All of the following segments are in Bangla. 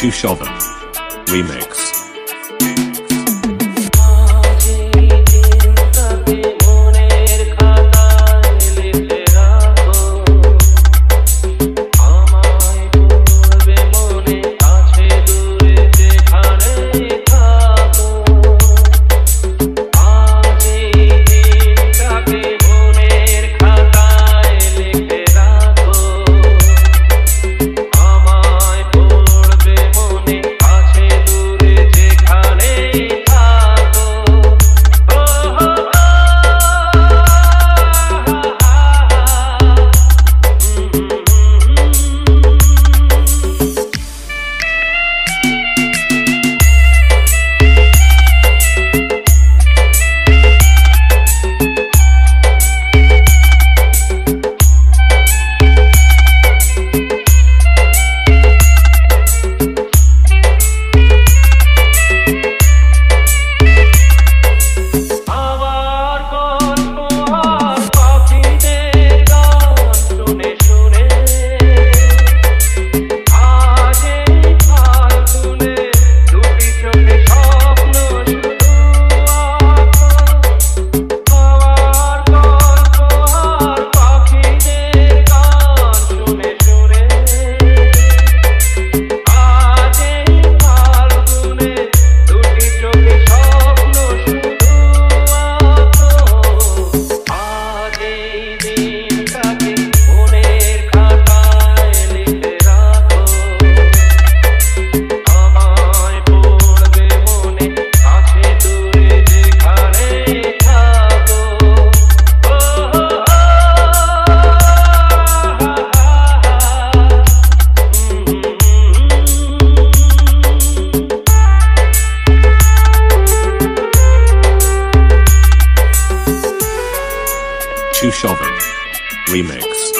Chushovan Remix. Chushovan Remix.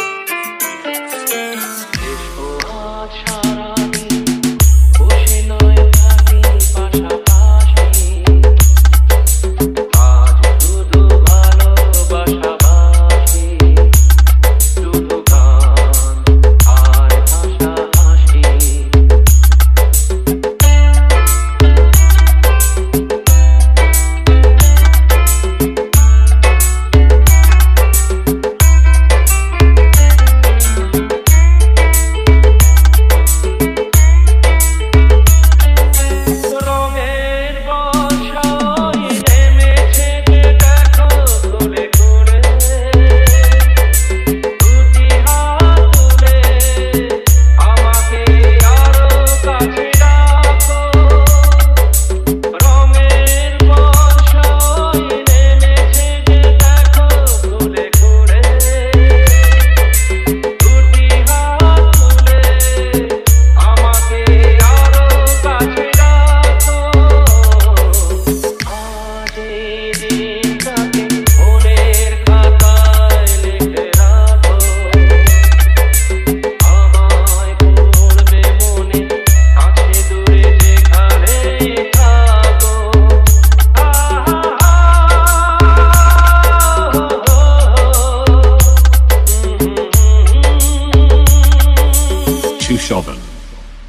Chushovan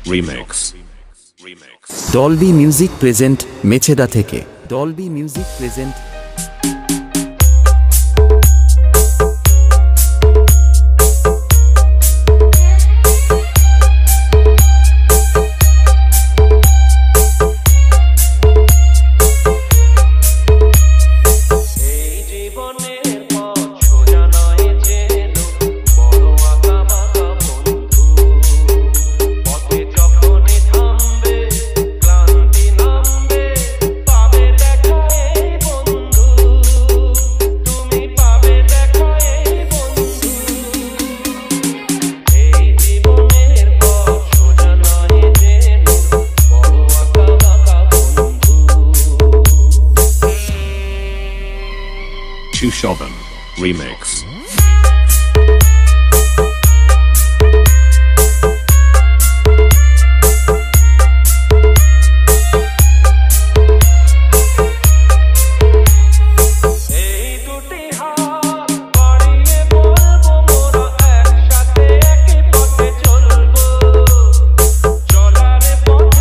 Remix. Dolby Music Present Mecheda থেকে Dolby Music Present Chushovan Remix. চলার পথে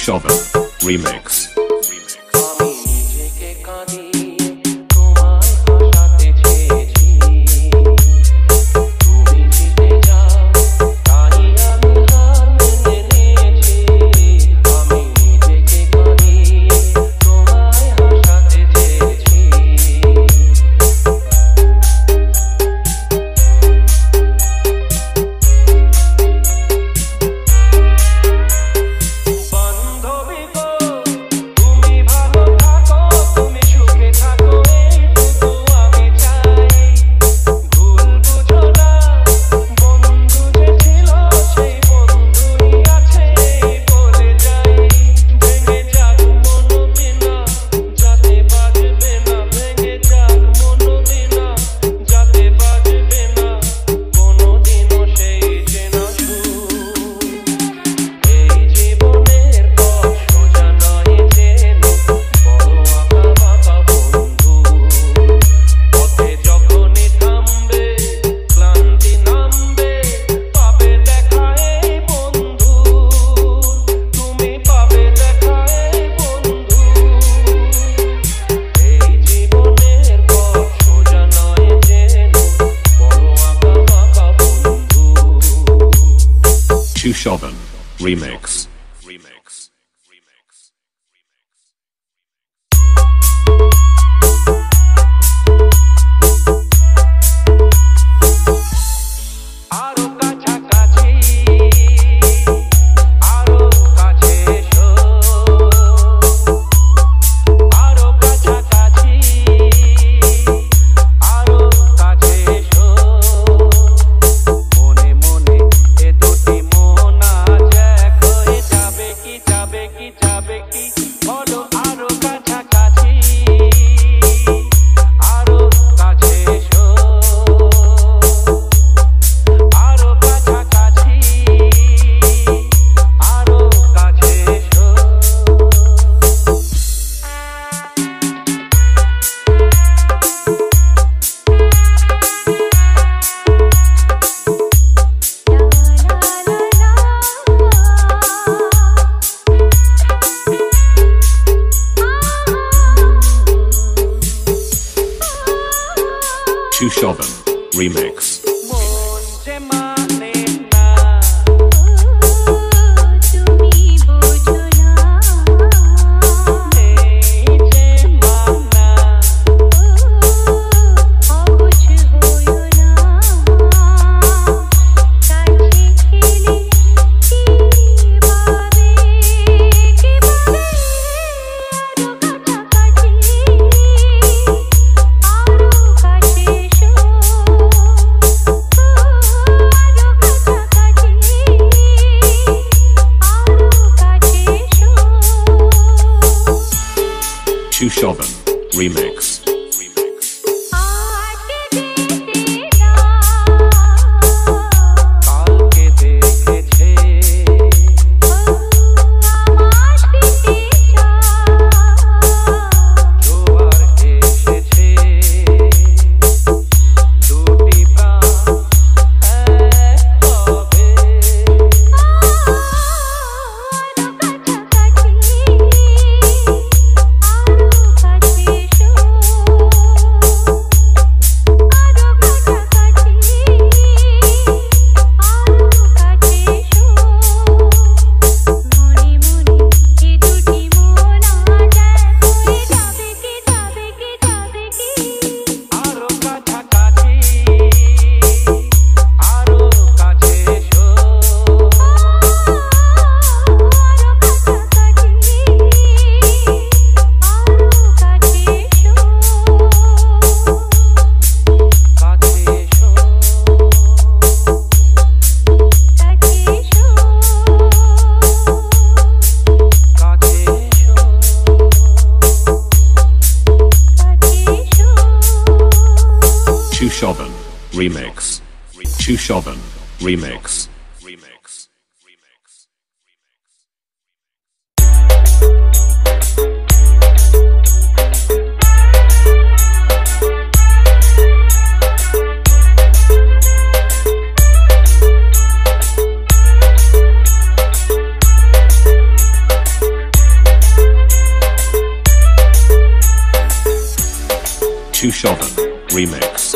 Chushovan Remix. Chushovan Remix. Chushovan Remix. Chushovan Remix. Chushovan Remix. Chushovan Remix. Chushovan Remix.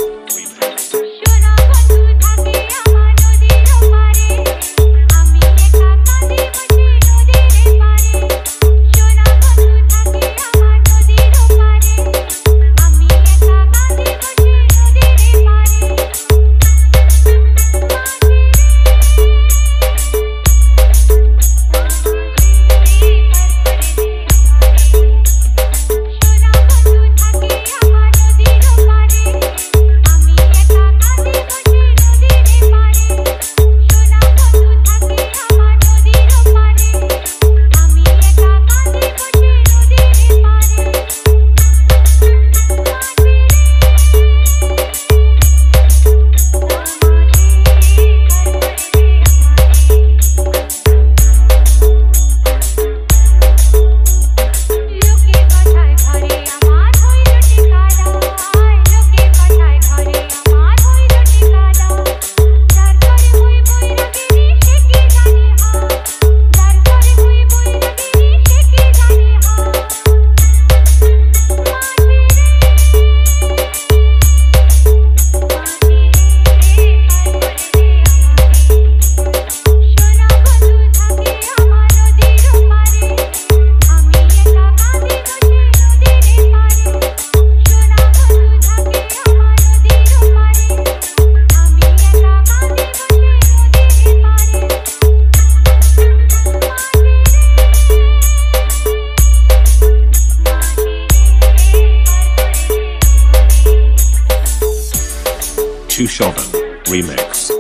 Chushovan Remix.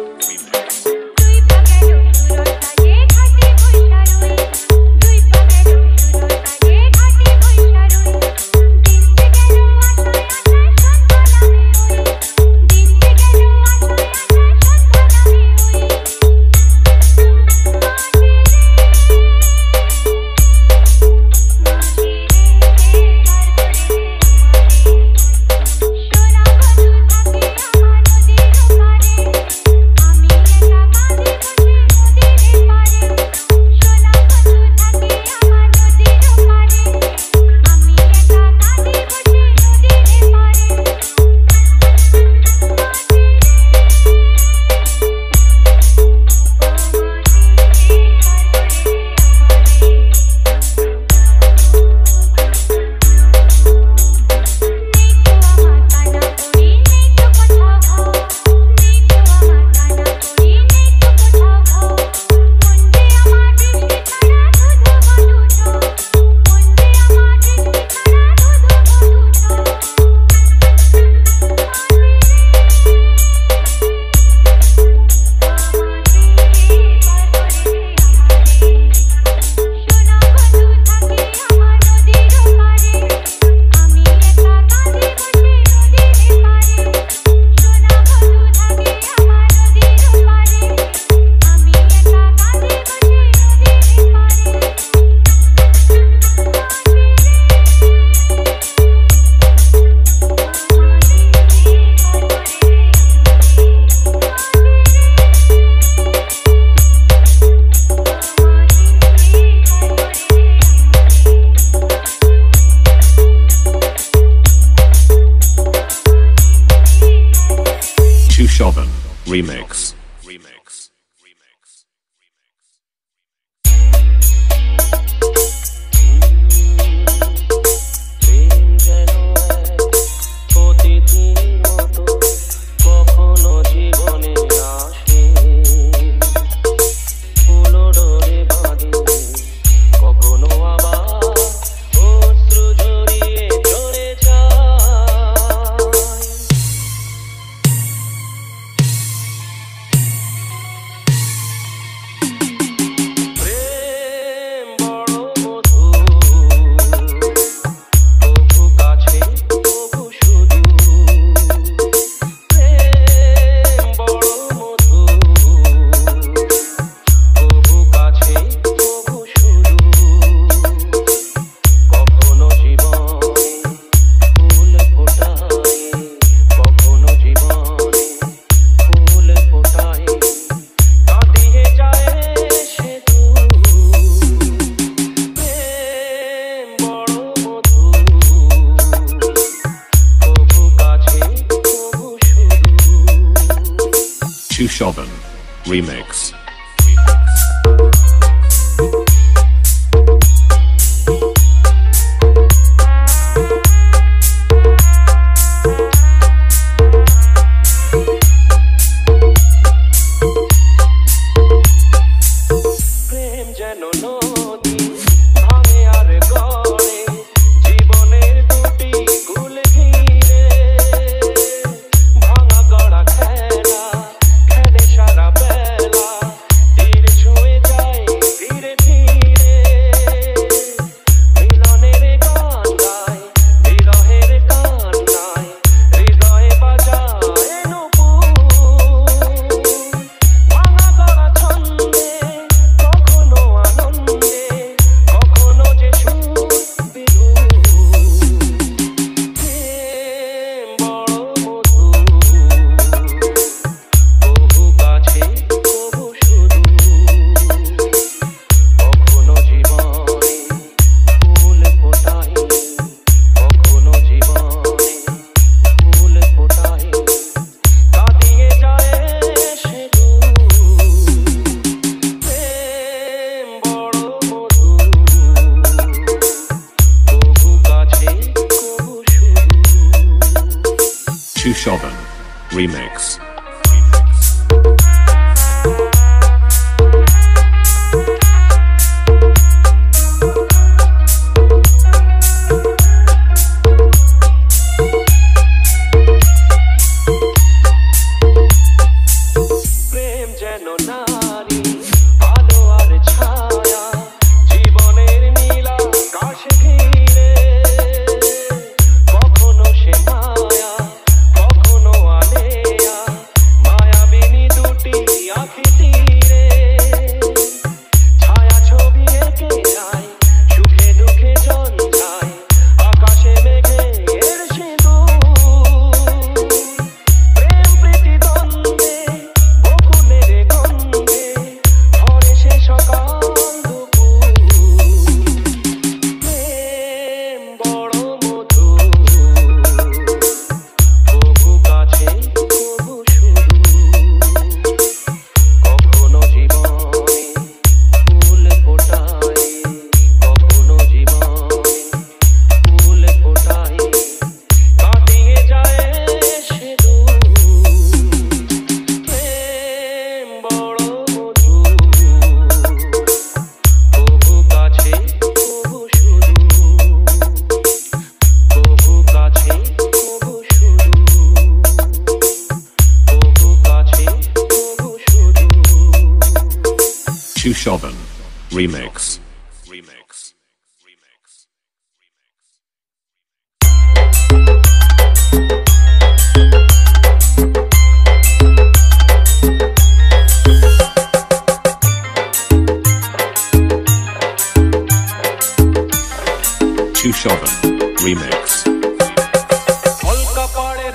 Chushovan Remix. Chushovan Remix. Chushovan Remix. Chushovan Remix. Chushovan Remix. কলকা পাড়ের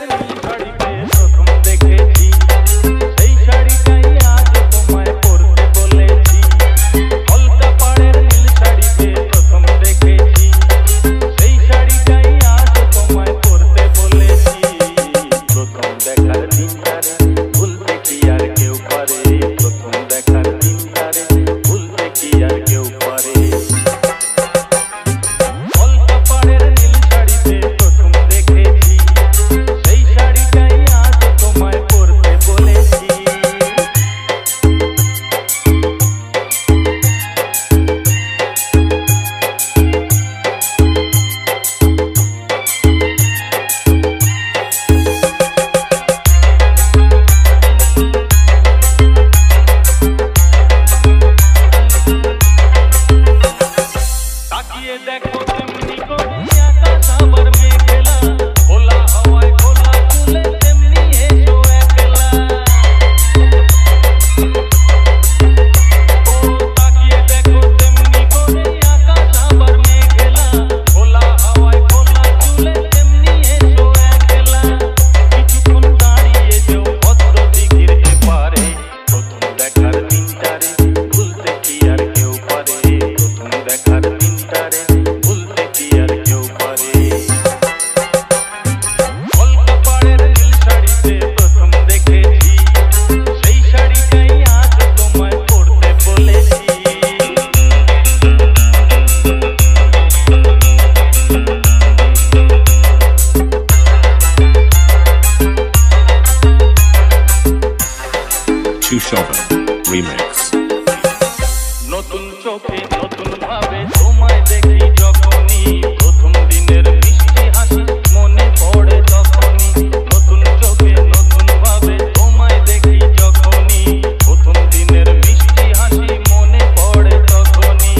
নীল শাড়িতে Chushovan Remix. নতুন চোখে নতুন ভাবে তোমায় দেখি যখনই প্রথম দিনের মিষ্টি হাসি মনে পড়ে তখনই নতুন চোখে নতুন ভাবে তোমায় দেখি যখনই প্রথম দিনের মিষ্টি হাসি মনে পড়ে তখনই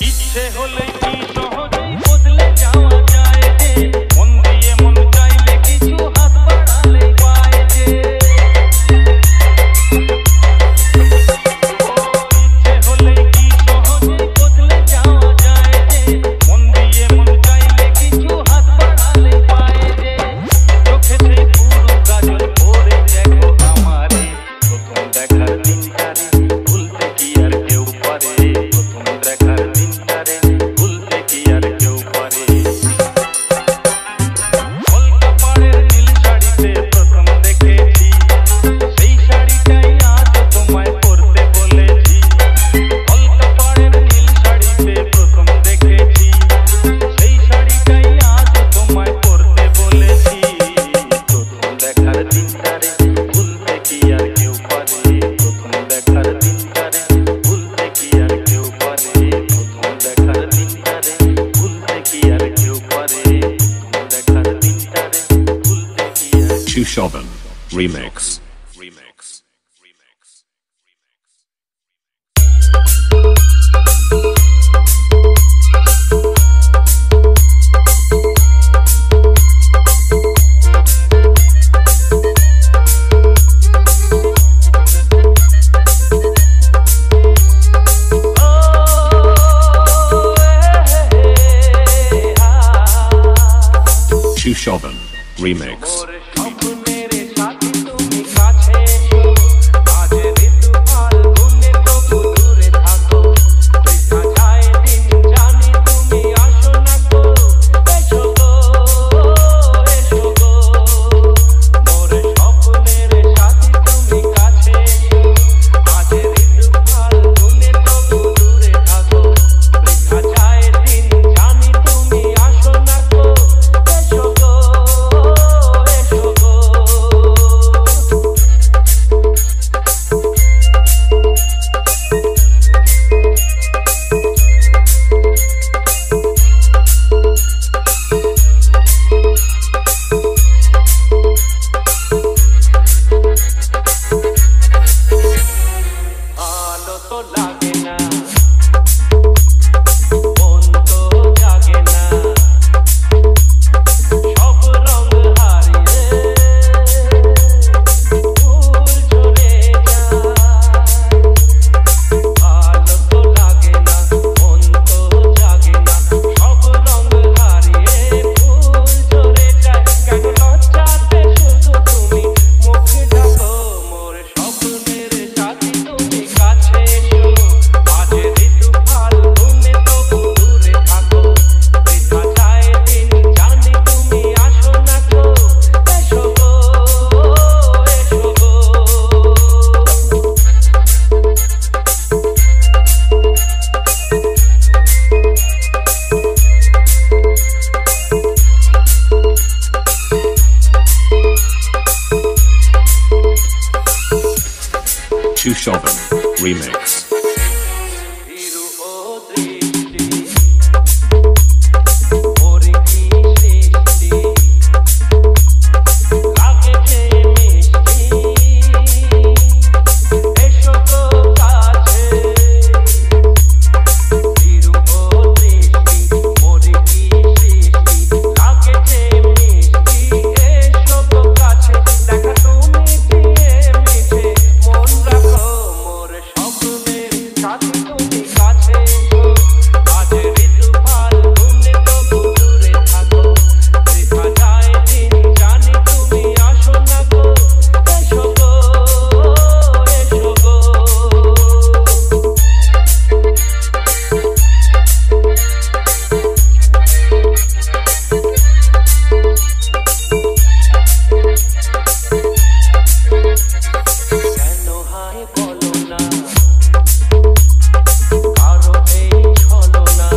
ইচ্ছে হলে কি সহজেই বদলে যাওয়া যায় যে মন দিয়ে মন চাইলে কিছু হাত বাড়ালে পায় যে ইচ্ছে হলে কি সহজেই বদলে যাওয়া যায় যে মন দিয়ে মন চাইলে কিছু হাত বাড়ালে পায় যে চোখে সেই পুরো কাজল পড়ে দেখো আমারে প্রথম দেখার দিনটারে ভুলতে কি আর কেউ পারে প্রথম দেখার দিনটারে ভুলতে কি আর কেউ পারে কলকা পাড়ের নীল শাড়িতে প্রথম দেখেছি সেই শাড়িটাই আজ তোমায় পরতে বলেছি কলকা পাড়ের নীল শাড়িতে প্রথম দেখেছি সেই শাড়িটাই আজ তোমায় পরতে বলেছি প্রথম দেখার দিনটারে ভুলতে কি আর কেউ পারে প্রথম দেখার দিনটারে ভুলতে কি আর কেউ পারে প্রথম দেখার দিনটারে ভুলতে কি আর কেউ পারে প্রথম দেখার দিনটারে ভুলতে কি আর Chushovan Remix. Chushovan Remix. মোর স্বপ্নের সাথী তুমি কাছে এসো আজ ঋতু ফাল্গুনে তবু দূরে থাকো বৃথা যায় দিন জানি তুমি আসো না গো এসো গো এসো গো মোর স্বপ্নের সাথী তুমি কাছে এসো আজ ঋতু ফাল্গুনে তবু দূরে থাকো বৃথা যায় দিন জানি তুমি আসো না গো এসো গো এসো গো ভালো তো লাগে না মন তো জাগে না সব রং হারিয়ে ফুল ঝরে যায় ভালো তো লাগে না মন তো জাগে না সব রং হারিয়ে ফুল ঝরে যায় কেন লজ্জাতে শুধু তুমি মুখ ঢাকো মোর স্বপ্নের সাথী তুমি কাছে এসো আজ ঋতু ফাল্গুনে তবু দূরে থাকো বৃথা যায় দিন জানি তুমি আসো না গো এসো গো এসো গো Chushovan Remix. হিরু ও দৃষ্টি ওরে কি সৃষ্টি লাগে যে মিষ্টি এসো তো কাছে হিরু ও দৃষ্টি ওরে কি সৃষ্টি লাগে যে মিষ্টি এসো তো কাছে দেখা তুমি দিয়ে মিঠে মন রাখো মোর স্বপ্নের সাথী তুমি কাছে এসো আজ ঋতু ফাল্গুনে তবু দূরে থাকো বৃথা যায় দিন জানি তুমি আসো না গো এসো গো এসো গো কেন হায় বলো না কারো এই ছলনা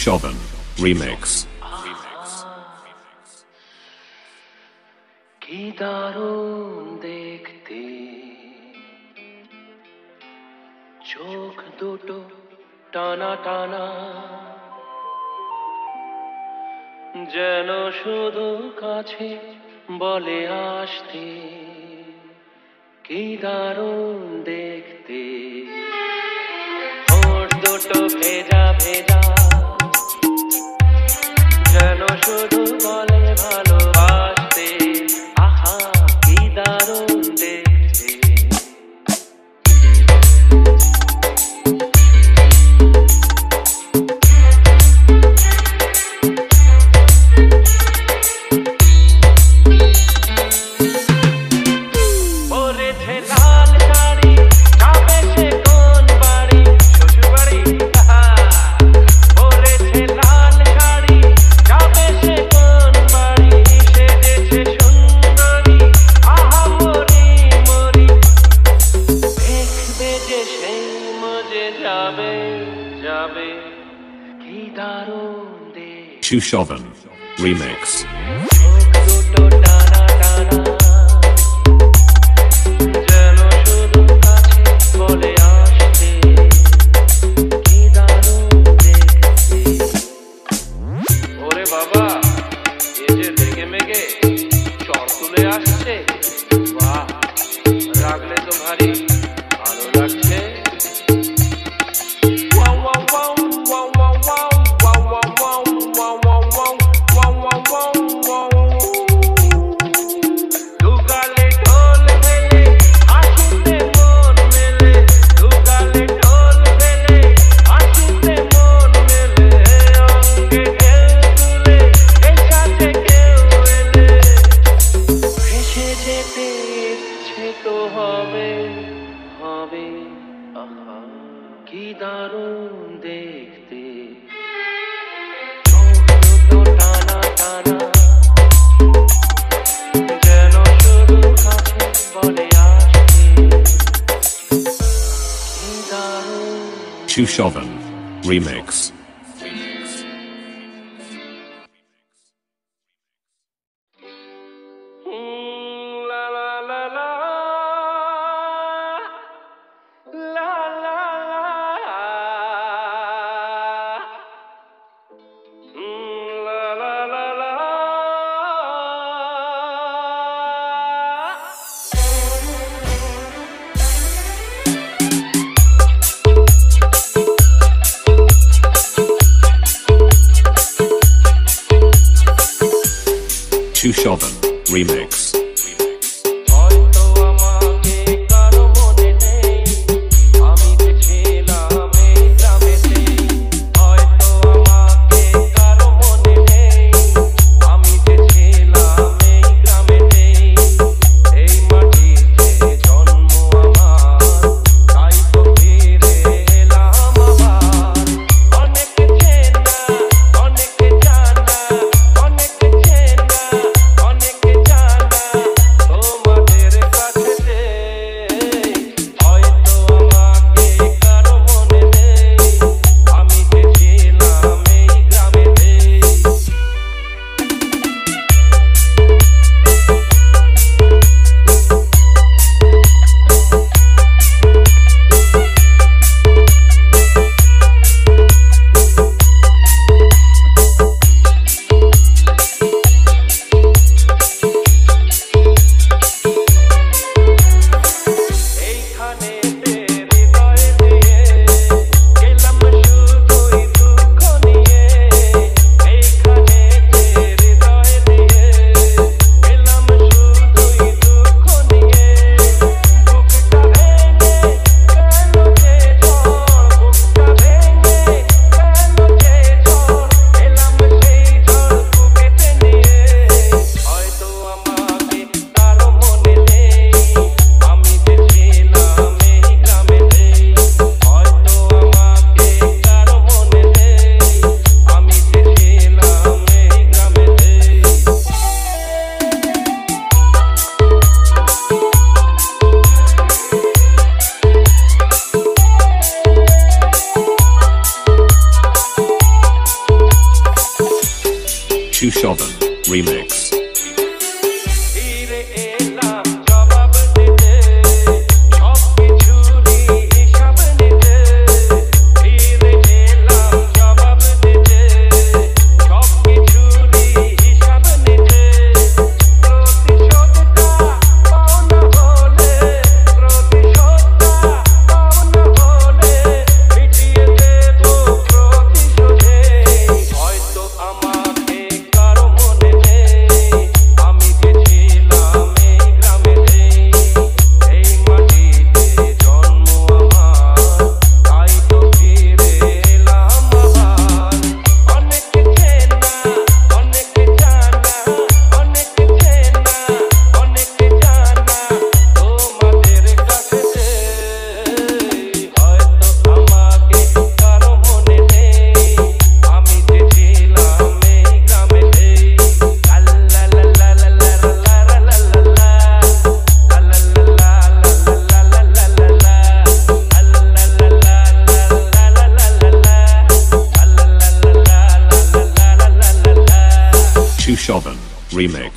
Sushovan Remix. কি দারুণ দেখতে চোখ দুটো টানা টানা যেন শুধু কাছে বলে আসতে কি দারুণ দেখতে ঠোঁট দুটো ভেজা ভেজা যেন শুধু বলে ভালোবাসতে আহা কি দারুণ দেখতে পরেছে লাল শাড়ি যাবে সে কোন বাড়ি শ্বশুর বাড়ি পরেছে লাল শাড়ি যাবে সে কোন বাড়ি সেজেছে সুন্দরী আহা মরি মরি দেখবে যে সেই মজে যাবে যাবে কি দারুণ দেখ Sushovan Remix. দুটো টানা টানা যেন শুধু কাছে বলে আসতে কি দারুণ দেখতে ওরে বাবা এ যে রেগে মেগে চর তুলে আসছে বাহ রাগলে তো ভারী ভালো লাগছে wow wow wow wow wow wow wow wow wow wow wow wow দুগালে ঢোল মেলে আসুতে মন মেলে দুগালে ঢোল মেলে আসুতে মন মেলে অঙ্গে ঢেউ তুলে এই সাথে কেউ এলে ভেসে যেতে ইচ্ছে তো হবে হবে আহা কি দারুণ দেখতে চোখ দুটো টানা টানা যেন শুধু কাছে বলে আসতে কি দারুণ Sushovan Remix. La la la la la la la la la la Sushovan Remix. হয়তো আমাকে কারো মনে নেই আমি যে ছিলাম এই গ্রামেতে হয়তো আমাকে কারো মনে নেই আমি যে ছিলাম এই গ্রামেতে এই মাটিতে জন্ম আমার তাই তো ফিরে এলাম আবার অনেকে চেনা অনেকে জানা অনেকে চেনা অনেকে জানা Remix. ফিরে এলাম জবাব দিতে সব কিছুরই হিসাব নিতে ফিরে এলাম জবাব দিতে সব কিছুরই হিসাব নিতে প্রতিশোধটা পাওনা হলে মিটিয়ে দেব প্রতিশোধে হয়তো আমাকে কারো মনে নেই আমি যে ছিলাম এই গ্রামে এই মাটিতে জন্ম আমার তাই তো ফিরে এলাম আবার অনেকে চেনা অনেকে জানা অনেকে চেনা অনেকে জানা তোমাদের কাছে হয়তো আমাকে কারো মনে নেই আমি যে ছিলাম এই গ্রামে লা লা লা লা লা লা লা লা লা Chushovan Remix.